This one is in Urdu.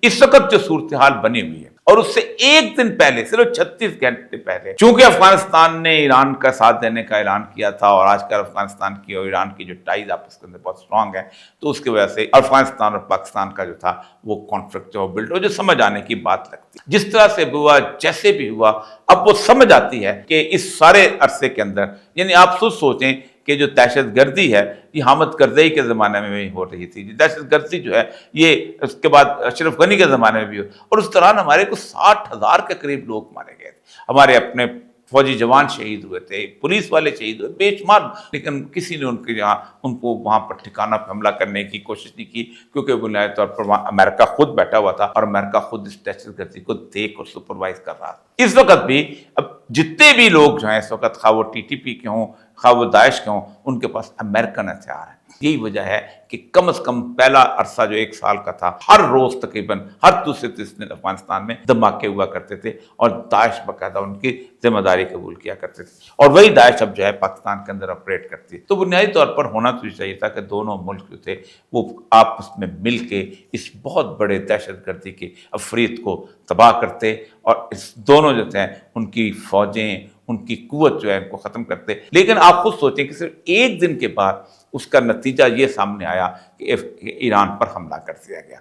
اس وقت جو صورتحال بنی ہوئی ہے اور اس سے ایک دن پہلے صرف 36 گھنٹے پہلے چونکہ افغانستان نے ایران کا ساتھ دینے کا اعلان کیا تھا اور آج کل افغانستان کی اور ایران کی جو ٹائز آپس کے اندر بہت اسٹرانگ ہے، تو اس کی وجہ سے افغانستان اور پاکستان کا جو تھا وہ کانفلکٹ جو بلڈ ہو، جو سمجھ آنے کی بات لگتی جس طرح سے بھی ہوا، جیسے بھی ہوا، اب وہ سمجھ آتی ہے کہ اس سارے عرصے کے اندر، یعنی آپ خود سوچیں کہ جو دہشت گردی ہے یہ حامد کرزئی کے زمانے میں بھی ہو رہی تھی، دہشت گردی جو ہے یہ اس کے بعد اشرف غنی کے زمانے میں بھی ہو، اور اس دوران ہمارے کو 60,000 کے قریب لوگ مارے گئے تھے، ہمارے اپنے فوجی جوان شہید ہوئے تھے، پولیس والے شہید ہوئے بے شمار، لیکن کسی نے ان کو وہاں پر ٹھکانہ پہ حملہ کرنے کی کوشش نہیں کی، کیونکہ بنیادی طور پر وہاں امریکہ خود بیٹھا ہوا تھا اور امریکہ خود اس دہشت گردی کو دیکھ اور سپروائز کر رہا تھا۔ اس وقت بھی اب جتنے بھی لوگ جو ہیں اس وقت خواہ وہ ٹی ٹی پی کے ہوں، خواہ وہ داعش کے ہوں، ان کے پاس امریکن ہتھیار ہیں۔ یہی وجہ ہے کہ کم از کم پہلا عرصہ جو 1 سال کا تھا، ہر روز تقریباً ہر دوسرے تیسرے دن افغانستان میں دھماکے ہوا کرتے تھے اور داعش باقاعدہ ان کی ذمہ داری قبول کیا کرتے تھے، اور وہی داعش اب جو ہے پاکستان کے اندر آپریٹ کرتی ہے۔ تو بنیادی طور پر ہونا تو چاہیے تھا کہ دونوں ملک جو تھے وہ آپس میں مل کے اس بہت بڑے دہشت گردی کے افریت کو تباہ کرتے، اور اس دونوں جو تھے ان کی فوجیں، ان کی قوت جو ہے ان کو ختم کرتے۔ لیکن آپ خود سوچیں کہ صرف ایک دن کے بعد اس کا نتیجہ یہ سامنے آیا کہ ایران پر حملہ کر دیا گیا،